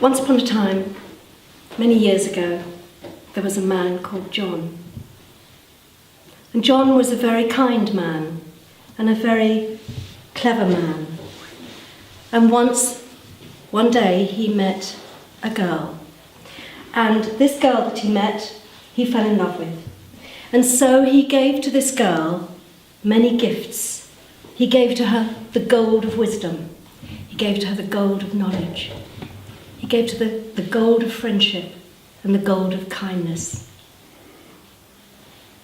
Once upon a time, many years ago, there was a man called John. And John was a very kind man and a very clever man. And one day, he met a girl. And this girl that he met, he fell in love with. And so he gave to this girl many gifts. He gave to her the gold of wisdom. He gave to her the gold of knowledge. He gave to the gold of friendship and the gold of kindness.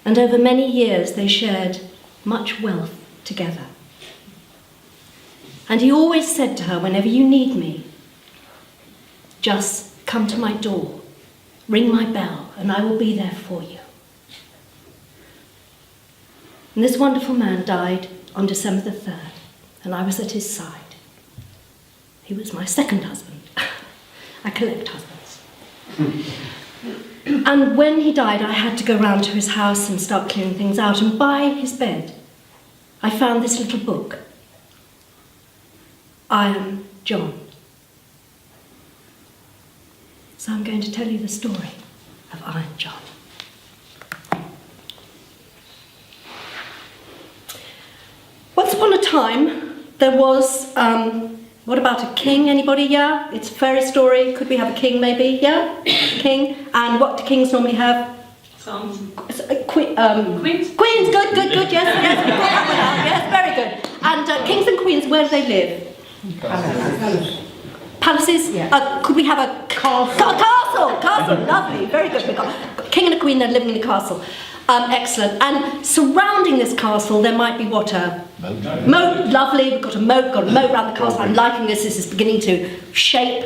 And over many years they shared much wealth together. And he always said to her, whenever you need me, just come to my door, ring my bell, and I will be there for you. And this wonderful man died on December the 3rd, and I was at his side. He was my second husband. I collect husbands. And when he died, I had to go round to his house and start clearing things out. And by his bed, I found this little book. I am John. So I'm going to tell you the story of I am John. Once upon a time, there was, what about a king? Anybody? Yeah? It's a fairy story. Could we have a king, maybe? Yeah? King. And what do kings normally have? Sons. Queens. Queens. Queens. Good. Yes, we got that one out. Yes, very good. And kings and queens, where do they live? Palaces? Yeah. Could we have a castle? Castle. Lovely. Very good. We've got a king and a queen. They're living in a castle. Excellent. And surrounding this castle, there might be what? A moat. Lovely. We've got a moat around the castle. I'm liking this. This is beginning to shape.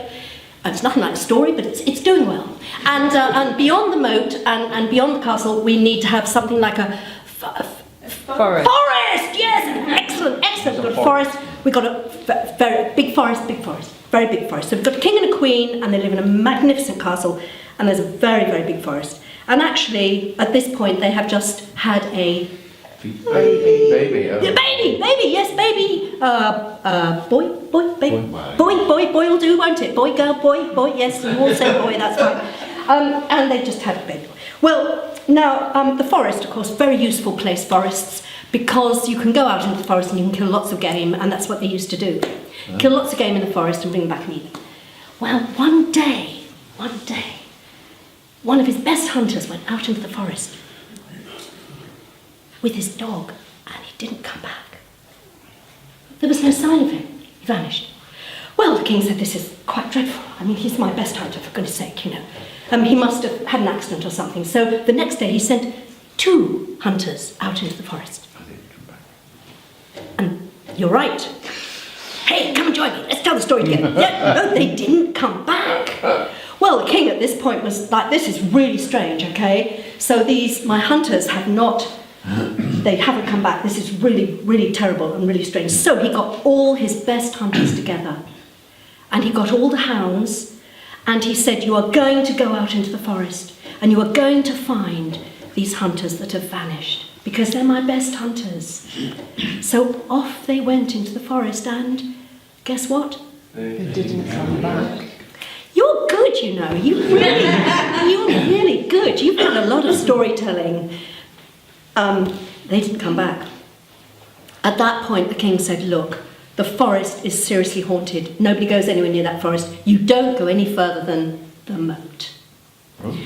It's nothing like a story, but it's doing well. And beyond the moat and beyond the castle, we need to have something like a Forest. Forest. Yes. Excellent. We've got a forest. We've got a very big forest. Very big forest. So we've got a king and a queen, and they live in a magnificent castle. And there's a very, very big forest. And actually, at this point, they have just had a baby. Boy will do, won't it? Boy, girl, boy. Yes, you all say boy. That's fine. And they just had a baby. Well, now the forest, of course, very useful place. Forests, because you can go out into the forest and you can kill lots of game, and that's what they used to do. Kill lots of game in the forest and bring them back and eat them. Well, one day. One of his best hunters went out into the forest with his dog, and he didn't come back. There was no sign of him. He vanished. Well, the king said, this is quite dreadful. I mean, he's my best hunter, for goodness sake, you know. He must have had an accident or something. So the next day he sent 2 hunters out into the forest. And you're right. Hey, come and join me. Let's tell the story together. Yeah, no, they didn't come back. Well, the king at this point was like, this is really strange, okay? So my hunters they haven't come back. This is really, really terrible and really strange. So he got all his best hunters together, and he got all the hounds, and he said, you are going to go out into the forest, and you are going to find these hunters that have vanished, because they're my best hunters. So off they went into the forest, and guess what? They didn't come back. You're good, you know. You're really good. You've done a lot of storytelling. They didn't come back. At that point, the king said, look, the forest is seriously haunted. Nobody goes anywhere near that forest. You don't go any further than the moat. Oh.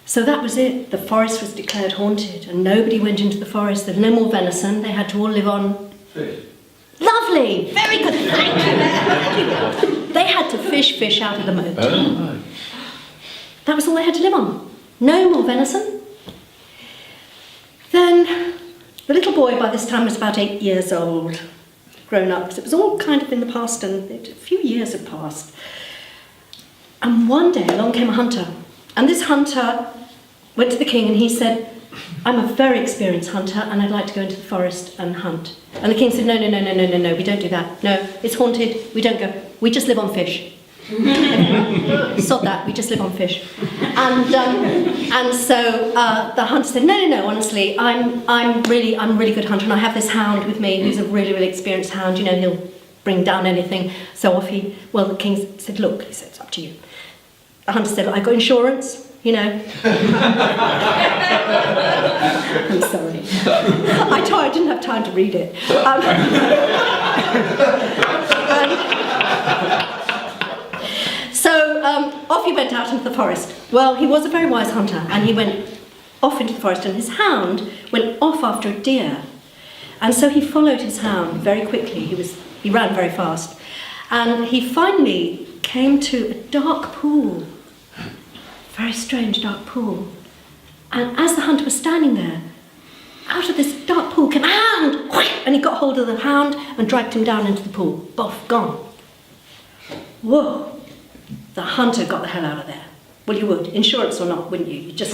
So that was it. The forest was declared haunted, and nobody went into the forest. There's no more venison. They had to all live on fish. Lovely! Very good. Thank you. They had to fish out of the moat. Oh. That was all they had to live on. No more venison. Then the little boy by this time was about 8 years old, grown up, because it was all kind of in the past, and a few years had passed. And one day along came a hunter, and this hunter went to the king and he said, I'm a very experienced hunter and I'd like to go into the forest and hunt. And the king said, no, we don't do that. No, it's haunted, we don't go. We just live on fish. Sod that, we just live on fish. And so the hunter said, no, honestly, I'm a really good hunter, and I have this hound with me who's a really, really experienced hound. You know, he'll bring down anything. So the king said, look, he said, it's up to you. The hunter said, I got insurance, you know. I'm sorry. I didn't have time to read it. So off he went out into the forest. Well, he was a very wise hunter, and he went off into the forest, and his hound went off after a deer. And so he followed his hound very quickly. He ran very fast. And he finally came to a dark pool, very strange dark pool. And as the hunter was standing there, out of this dark pool came a hound, and he got hold of the hound and dragged him down into the pool. Boff, gone. Whoa, the hunter got the hell out of there. Well, you would, insurance or not, wouldn't you? You just...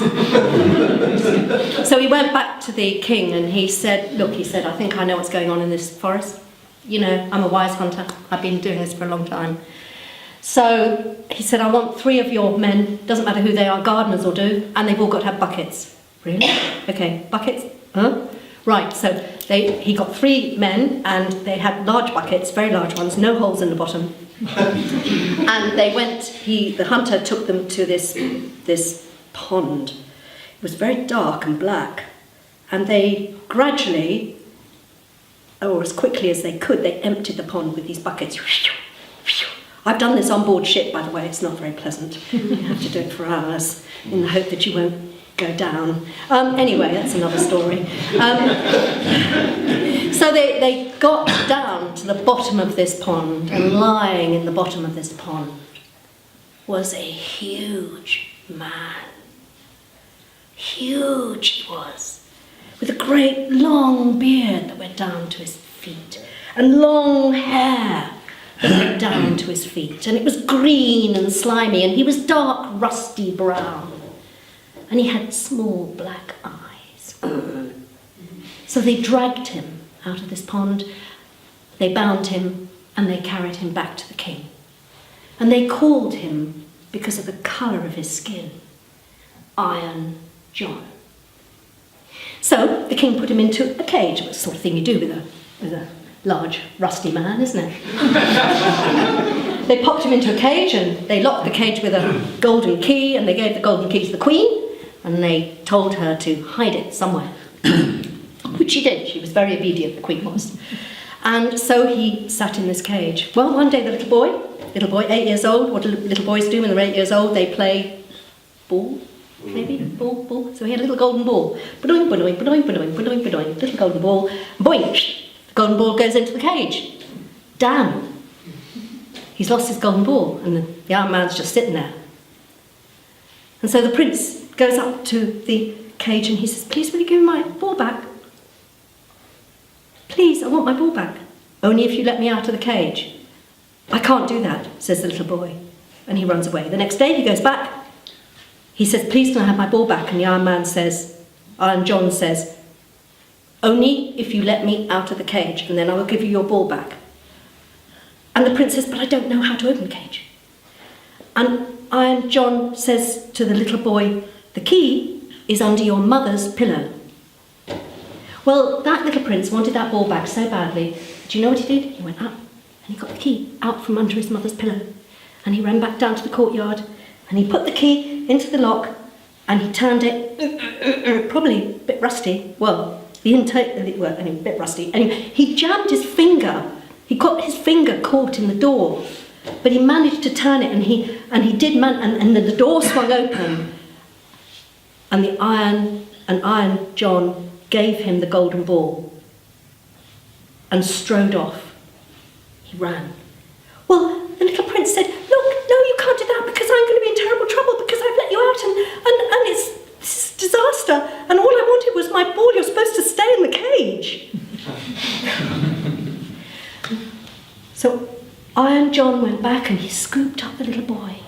So he went back to the king and he said, look, he said, I think I know what's going on in this forest. You know, I'm a wise hunter. I've been doing this for a long time. So he said, I want 3 of your men, doesn't matter who they are, gardeners will do, and they've all got to have buckets. Really? Okay, buckets? Huh? Right, so he got 3 men, and they had large buckets, very large ones, no holes in the bottom. And they went, the hunter took them to this pond. It was very dark and black, and they gradually, or as quickly as they could, they emptied the pond with these buckets. I've done this on board ship, by the way. It's not very pleasant. You have to do it for hours in the hope that you won't go down. Anyway, that's another story. So they got down to the bottom of this pond, and lying in the bottom of this pond was a huge man. Huge he was, with a great long beard that went down to his feet, and long hair that went down to his feet, and it was green and slimy, and he was dark rusty brown, and he had small black eyes. So they dragged him out of this pond, they bound him, and they carried him back to the king. And they called him, because of the colour of his skin, Iron John. So the king put him into a cage. It was the sort of thing you do with a large rusty man, isn't it? They popped him into a cage, and they locked the cage with a golden key, and they gave the golden key to the queen, and they told her to hide it somewhere. Which she did. She was very obedient, the queen was. And so he sat in this cage. Well, one day the little boy, 8 years old, what do little boys do when they're 8 years old? They play ball, maybe? Ball. So he had a little golden ball. Ba-doing, ba-doing, ba-doing, ba-doing, ba-doing, ba-doing. Little golden ball. Boing! The golden ball goes into the cage. Damn! He's lost his golden ball, and the young man's just sitting there. And so the prince goes up to the cage and he says, please, will you give me my ball back? Please, I want my ball back. Only if you let me out of the cage. I can't do that, says the little boy. And he runs away. The next day he goes back. He says, please can I have my ball back? And the Iron John says, only if you let me out of the cage, and then I will give you your ball back. And the prince says, but I don't know how to open the cage. And Iron John says to the little boy, the key is under your mother's pillow. Well, that little prince wanted that ball back so badly. Do you know what he did? He went up and he got the key out from under his mother's pillow. And he ran back down to the courtyard and he put the key into the lock and he turned it, probably a bit rusty. Well, anyway, a bit rusty. Anyway, he jammed his finger. He got his finger caught in the door, but he managed to turn it, and the door swung open, and Iron John gave him the golden ball and strode off. He ran. Well, the little prince said, look, no, you can't do that, because I'm going to be in terrible trouble, because I've let you out, and it's disaster, and all I wanted was my ball. You're supposed to stay in the cage. So Iron John went back and he scooped up the little boy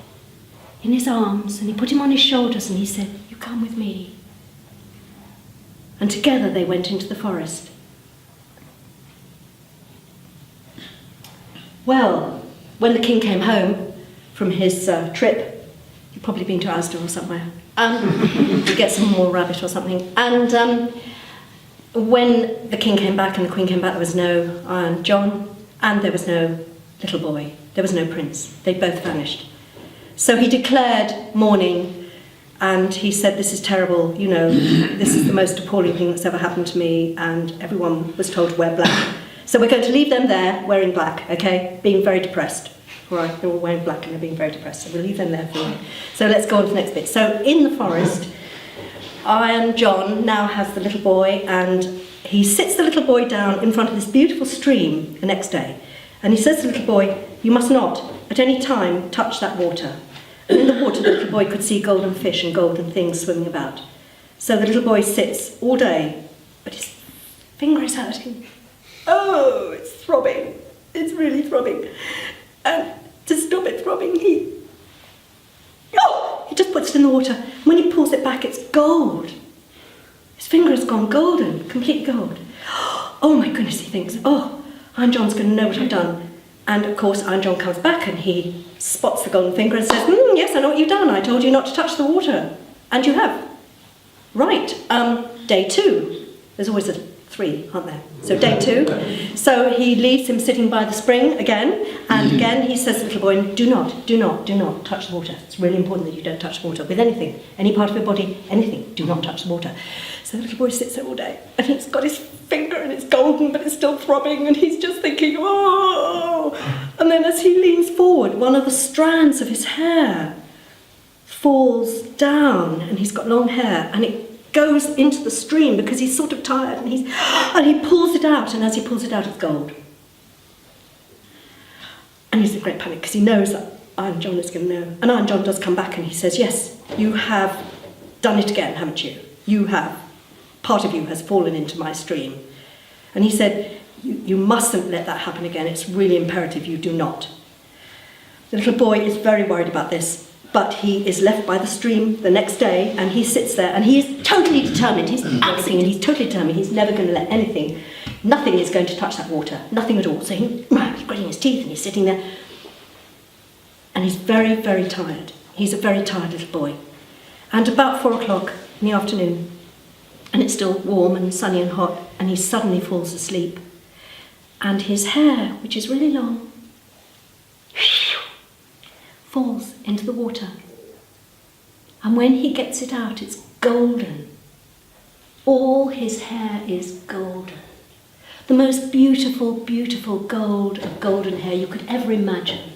in his arms and he put him on his shoulders and he said, you come with me. And together they went into the forest. Well, when the king came home from his trip, he'd probably been to Asda or somewhere, to get some more rabbit or something. And when the king came back and the queen came back, there was no Iron John and there was no little boy. There was no prince. They both vanished. So he declared mourning, and he said, this is terrible, you know, this is the most appalling thing that's ever happened to me, and everyone was told to wear black. So we're going to leave them there wearing black, okay, being very depressed. All right, they're all wearing black and they're being very depressed, so we'll leave them there for you. So let's go on to the next bit. So in the forest, Iron John now has the little boy, and he sits the little boy down in front of this beautiful stream the next day, and he says to the little boy, you must not at any time touch that water. And in the water the little boy could see golden fish and golden things swimming about. So the little boy sits all day, but his finger is hurting. Oh, it's throbbing. It's really throbbing. And to stop it throbbing, he just puts it in the water. When he pulls it back, it's gold. His finger has gone golden, complete gold. Oh my goodness, he thinks, oh, Iron John's going to know what I've done. And of course, Iron John comes back and he spots the golden finger and says, yes, I know what you've done. I told you not to touch the water. And you have. Right, day 2. There's always a 3, aren't there? So day 2. So he leaves him sitting by the spring again, and again he says to the little boy, do not touch the water. It's really important that you don't touch the water with anything, any part of your body, anything. Do not touch the water. So the little boy sits there all day, and he's got his finger and it's golden, but it's still throbbing, and he's just thinking, oh. And then as he leans forward, one of the strands of his hair falls down, and he's got long hair, and it goes into the stream because he's sort of tired, and he pulls it out, and as he pulls it out, it's gold. And he's in great panic because he knows that Iron John is going to know. And Iron John does come back and he says, yes, you have done it again, haven't you? You have. Part of you has fallen into my stream. And he said, you mustn't let that happen again. It's really imperative you do not. The little boy is very worried about this, but he is left by the stream the next day, and he sits there, and he is totally determined. He's totally determined. He's never going to let nothing is going to touch that water, nothing at all. So he's gritting his teeth, and he's sitting there, and he's very, very tired. He's a very tired little boy. And about 4 o'clock in the afternoon, and it's still warm and sunny and hot, and he suddenly falls asleep. And his hair, which is really long, falls into the water. And when he gets it out, it's golden. All his hair is golden. The most beautiful, beautiful gold of golden hair you could ever imagine.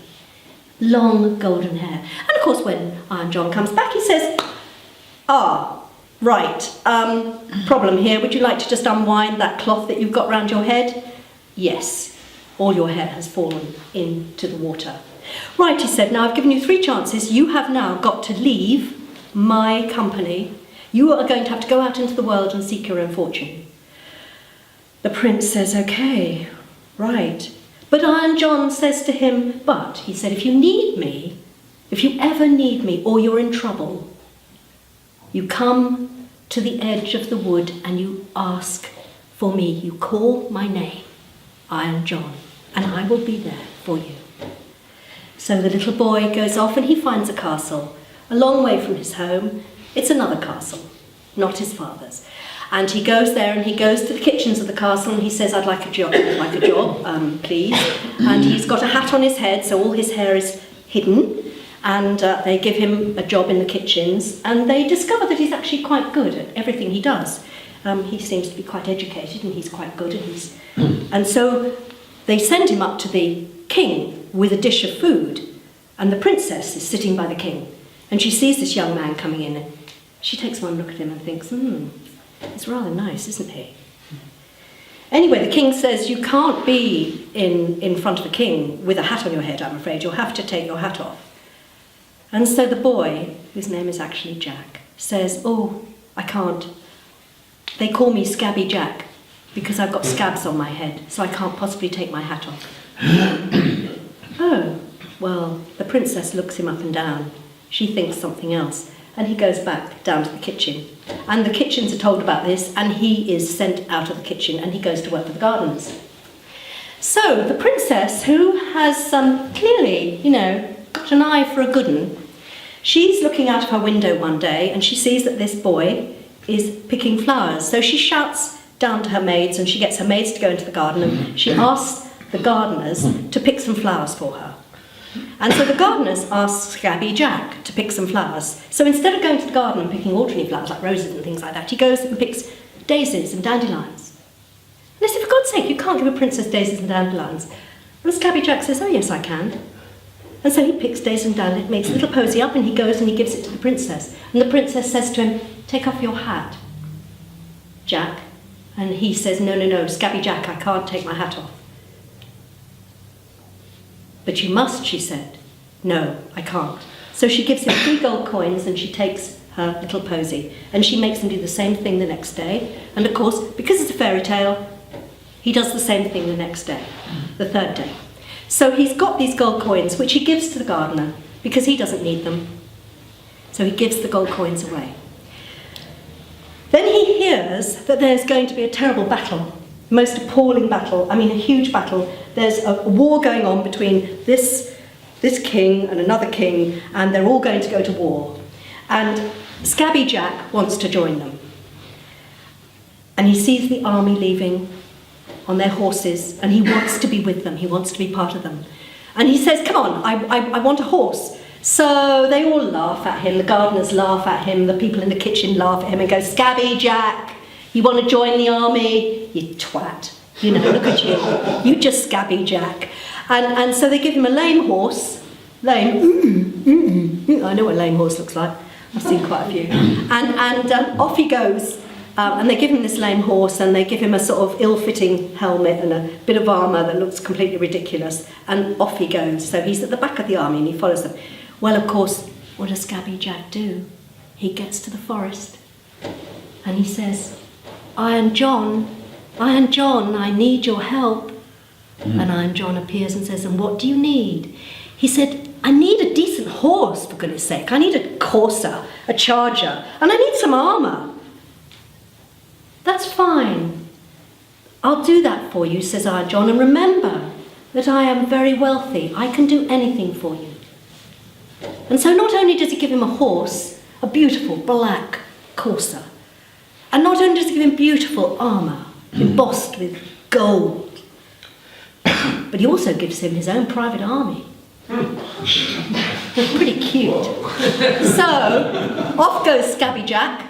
Long golden hair. And of course, when Iron John comes back, he says, right, problem here. Would you like to just unwind that cloth that you've got round your head? Yes, all your hair has fallen into the water. Right, he said, now I've given you 3 chances. You have now got to leave my company. You are going to have to go out into the world and seek your own fortune. The prince says, okay, right. But Iron John says to him, but, he said, if you need me, if you ever need me or you're in trouble, you come to the edge of the wood and you ask for me. You call my name, Iron John, and I will be there for you. So the little boy goes off and he finds a castle a long way from his home. It's another castle, not his father's. And he goes there and he goes to the kitchens of the castle and he says, I'd like a job, please. And he's got a hat on his head, so all his hair is hidden. And they give him a job in the kitchens, and they discover that he's actually quite good at everything he does. He seems to be quite educated, and he's quite good, and so they send him up to the king with a dish of food, and the princess is sitting by the king, and she sees this young man coming in, and she takes one look at him and thinks, it's rather nice, isn't he? Anyway, the king says, you can't be in front of a king with a hat on your head, I'm afraid. You'll have to take your hat off. And so the boy, whose name is actually Jack, says, oh, I can't. They call me Scabby Jack because I've got scabs on my head, so I can't possibly take my hat off. Oh, well, the princess looks him up and down. She thinks something else, and he goes back down to the kitchen. And the kitchens are told about this, and he is sent out of the kitchen, and he goes to work for the gardeners. So the princess, who has clearly, got an eye for a good one, she's looking out of her window one day and she sees that this boy is picking flowers. So she shouts down to her maids, and she gets her maids to go into the garden, and she asks the gardeners to pick some flowers for her. And so the gardeners ask Scabby Jack to pick some flowers. So instead of going to the garden and picking ordinary flowers like roses and things like that, he goes and picks daisies and dandelions. And they say, for God's sake, you can't give a princess daisies and dandelions. And Scabby Jack says, oh yes, I can. And so he picks daisies and dandelions, makes a little posy up, and he goes and he gives it to the princess. And the princess says to him, take off your hat, Jack. And he says, no, Scabby Jack, I can't take my hat off. But you must, she said. No, I can't. So she gives him 3 gold coins and she takes her little posy. And she makes him do the same thing the next day. And of course, because it's a fairy tale, he does the same thing the next day, the 3rd day. So he's got these gold coins, which he gives to the gardener, because he doesn't need them. So he gives the gold coins away. Then he hears that there's going to be a terrible battle, most appalling battle, a huge battle. There's a war going on between this king and another king, and they're all going to go to war. And Scabby Jack wants to join them. And he sees the army leaving on their horses, and he wants to be with them, he wants to be part of them. And he says, come on, I want a horse. So they all laugh at him, the gardeners laugh at him, the people in the kitchen laugh at him and go, Scabby Jack, you want to join the army? You twat. Look at you. You just Scabby Jack. And so they give him a lame horse. Lame. I know what a lame horse looks like. I've seen quite a few. And off he goes. And they give him this lame horse, and they give him a sort of ill-fitting helmet and a bit of armour that looks completely ridiculous. And off he goes. So he's at the back of the army and he follows them. Well, of course, what does Scabby Jack do? He gets to the forest and he says, Iron John, I need your help. And Iron John appears and says, and what do you need? He said, I need a decent horse, for goodness sake. I need a courser, a charger, and I need some armour. That's fine. I'll do that for you, says Iron John, and remember that I am very wealthy. I can do anything for you. And so not only does he give him a horse, a beautiful black courser, and not only does he give him beautiful armour, embossed with gold, but he also gives him his own private army. Pretty cute. So off goes Scabby Jack,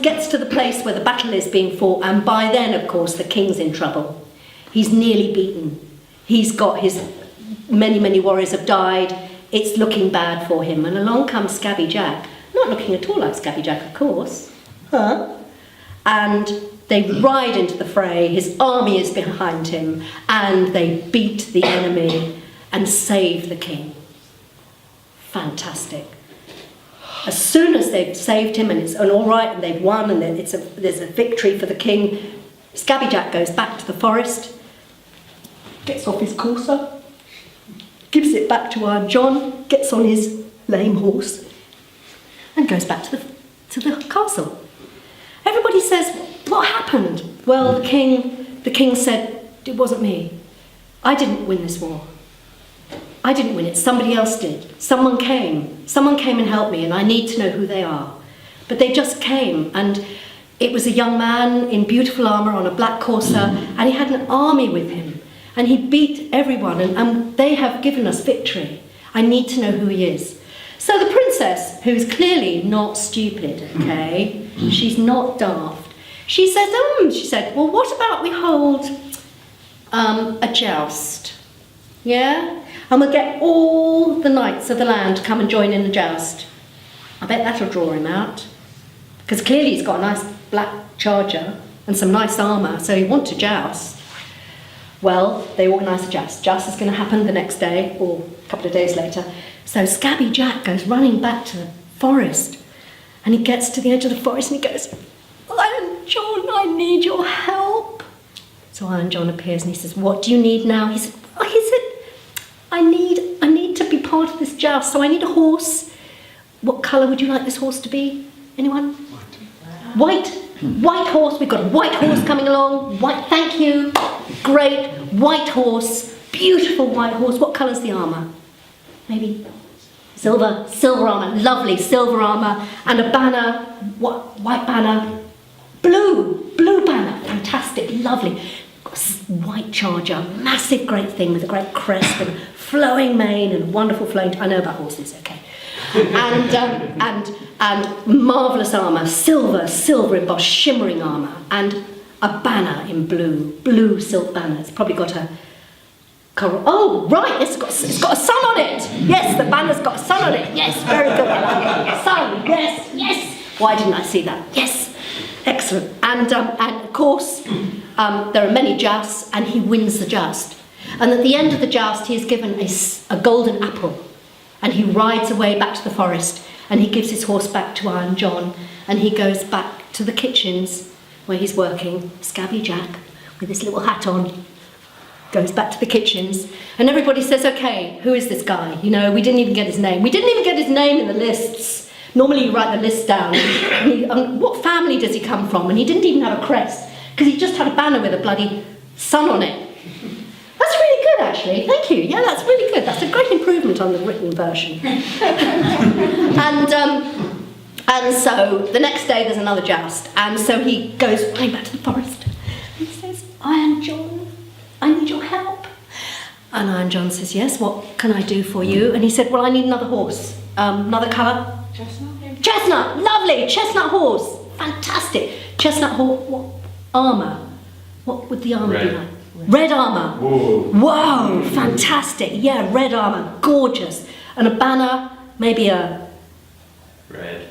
gets to the place where the battle is being fought, and by then, of course, the king's in trouble. He's nearly beaten. He's got his many warriors have died. It's looking bad for him. And along comes Scabby Jack, not looking at all like Scabby Jack, of course. And they ride into the fray. His army is behind him, and they beat the enemy and save the king. Fantastic. As soon as they've saved him and it's all right and they've won and there's a victory for the king, Scabby Jack goes back to the forest, gets off his courser, gives it back to Iron John, gets on his lame horse, and goes back to the castle. Everybody says, what happened? Well, the king said, it wasn't me. I didn't win this war. I didn't win it, somebody else did. Someone came and helped me, and I need to know who they are. But they just came, and it was a young man in beautiful armour on a black courser, and he had an army with him, and he beat everyone, and they have given us victory. I need to know who he is. So the princess, who's clearly not stupid, okay, she's not daft, she said, well, what about we hold a joust, yeah? And we'll get all the knights of the land to come and join in the joust. I bet that'll draw him out. Because clearly he's got a nice black charger and some nice armour, so he wants to joust. Well, they organise a joust. Joust is going to happen the next day, or a couple of days later. So Scabby Jack goes running back to the forest, and he gets to the edge of the forest and he goes, Iron John, I need your help. So Iron John appears and he says, what do you need now? He said, I need to be part of this joust, so I need a horse. What colour would you like this horse to be? Anyone? White. White horse. We've got a white horse coming along. White. Thank you. Great. White horse. Beautiful white horse. What colour's the armour? Maybe silver. Silver armour. Lovely silver armour. And a banner. White banner. Blue. Blue banner. Fantastic. Lovely. White charger. Massive great thing with a great crest and flowing mane and wonderful flowing. I know about horses, okay. And marvellous armour, silver embossed, shimmering armour, and a banner in blue silk banner. It's probably got a coral. Oh, right, it's got a sun on it. Yes, the banner's got a sun on it. Yes, very good. Sun, yes. Why didn't I see that? Yes, excellent. And of course, there are many jousts, and he wins the joust. And at the end of the joust, he is given a golden apple, and he rides away back to the forest, and he gives his horse back to Iron John, and he goes back to the kitchens where he's working, Scabby Jack, with his little hat on, goes back to the kitchens, and everybody says, okay, who is this guy? You know, we didn't even get his name. We didn't even get his name in the lists. Normally you write the list down, and what family does he come from? And he didn't even have a crest, because he just had a banner with a bloody sun on it. That's really good, actually. Thank you. Yeah, that's really good. That's a great improvement on the written version. And so the next day there's another joust, and so he goes running back to the forest. And he says, Iron John, I need your help. And Iron John says, yes, what can I do for you? And he said, well, I need another horse. Another colour? Chestnut. Chestnut, lovely. Chestnut horse. Fantastic. Chestnut horse, what armour? What would the armour be like? Red armour. Whoa, fantastic. Yeah, red armour, gorgeous. And a banner, maybe a... Red.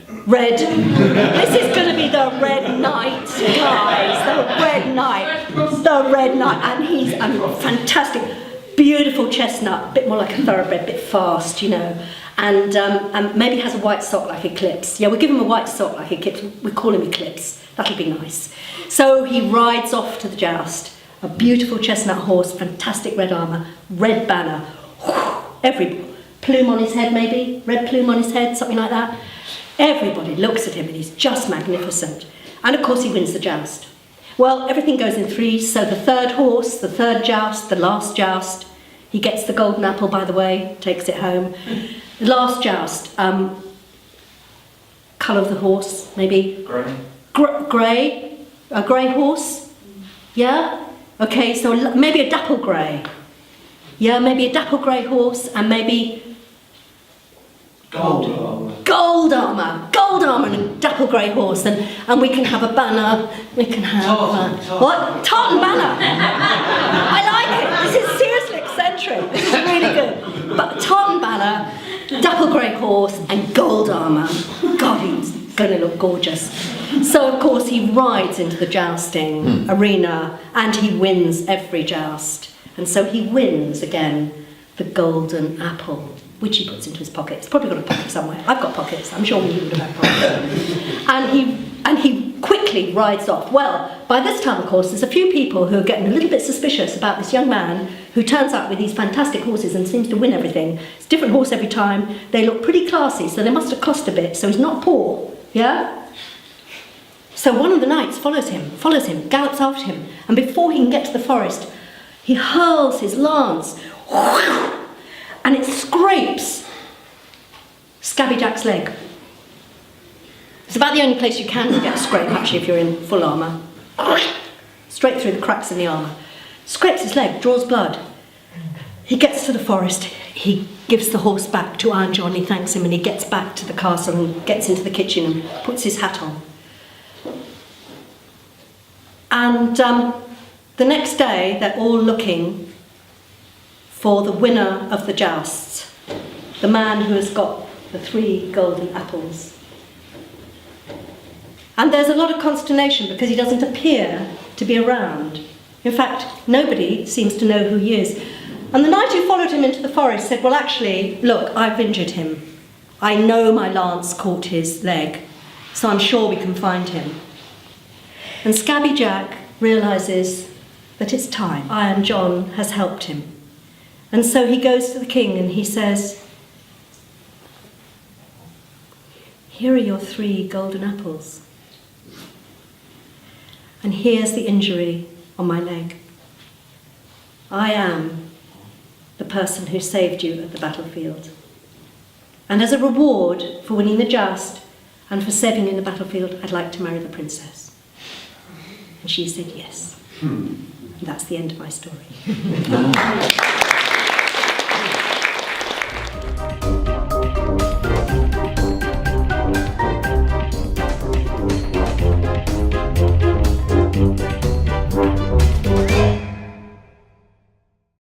This is going to be the Red Knight, guys. The Red Knight. The Red Knight. And he's fantastic. Beautiful chestnut. A bit more like a thoroughbred, a bit fast, you know. And maybe has a white sock like Eclipse. Yeah, we'll give him a white sock like Eclipse. We call him Eclipse. That'll be nice. So he rides off to the joust. A beautiful chestnut horse, fantastic red armour, red banner. Every plume on his head, maybe. Red plume on his head, something like that. Everybody looks at him and he's just magnificent. And of course he wins the joust. Well, everything goes in threes, so the third horse, the third joust, the last joust. He gets the golden apple, by the way, takes it home. The last joust, colour of the horse, maybe? Grey. A grey horse? Yeah? Okay, so maybe a dapple grey. Yeah, maybe a dapple grey horse, and maybe... Gold armour and a dapple grey horse, and we can have a banner, we can have what? Tartan banner! I like it, this is seriously eccentric, this is really good. But tartan banner, dapple grey horse and gold armour. God, he's going to look gorgeous. So of course he rides into the jousting arena and he wins every joust. And so he wins again the golden apple, which he puts into his pocket. It's probably got a pocket somewhere. I've got pockets, I'm sure he would have had pockets. And he quickly rides off. Well, by this time, of course, there's a few people who are getting a little bit suspicious about this young man who turns up with these fantastic horses and seems to win everything. It's a different horse every time. They look pretty classy, so they must have cost a bit, so he's not poor, yeah? So one of the knights follows him, gallops after him, and before he can get to the forest, he hurls his lance, and it scrapes Scabby Jack's leg. It's about the only place you can get a scrape, actually, if you're in full armour. Straight through the cracks in the armour. Scrapes his leg, draws blood. He gets to the forest, he gives the horse back to Iron John, he thanks him, and he gets back to the castle and gets into the kitchen and puts his hat on. And the next day, they're all looking for the winner of the jousts, the man who has got the 3 golden apples. And there's a lot of consternation because he doesn't appear to be around. In fact, nobody seems to know who he is. And the knight who followed him into the forest said, well, actually, look, I've injured him. I know my lance caught his leg, so I'm sure we can find him. And Scabby Jack realises that it's time. Iron John has helped him. And so he goes to the king and he says, here are your 3 golden apples. And here's the injury on my leg. I am the person who saved you at the battlefield. And as a reward for winning the joust and for saving you in the battlefield, I'd like to marry the princess. And she said yes. And that's the end of my story.